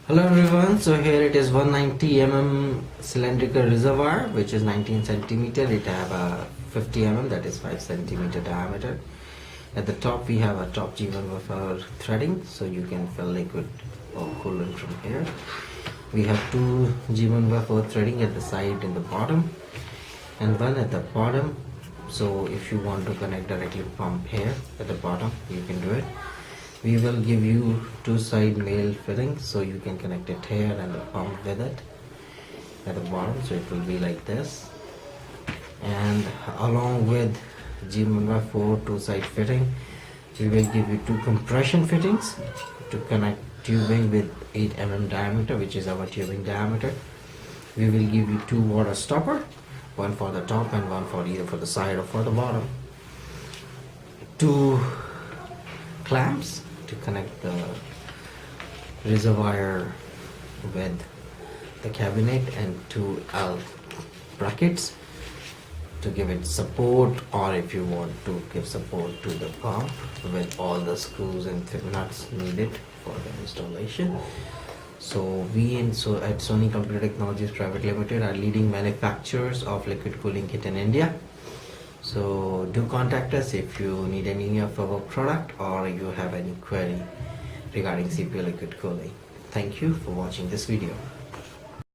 Hello everyone, so here it is 190 cylindrical reservoir which is 19 centimeter. It have a 50 that is 5 centimeter diameter. At the top we have a top G1 buffer threading, so you can fill liquid or coolant from here. We have two G1 buffer threading at the side and the bottom, and one at the bottom. So if you want to connect directly pump here at the bottom, you can do it. We will give you two side male fittings, so you can connect it here and the pump with it at the bottom, so it will be like this. And along with G1/4 two side fitting, we will give you two compression fittings to connect tubing with 8 diameter, which is our tubing diameter. We will give you two water stopper, one for the top and one for either for the side or for the bottom. Two clamps to connect the reservoir with the cabinet, and two L brackets to give it support, or if you want to give support to the pump with all the screws and nuts needed for the installation. So at Sony Computer Technologies Private Limited are leading manufacturers of liquid cooling kit in India. So do contact us if you need any of our product or you have any query regarding CPU liquid cooling. Thank you for watching this video.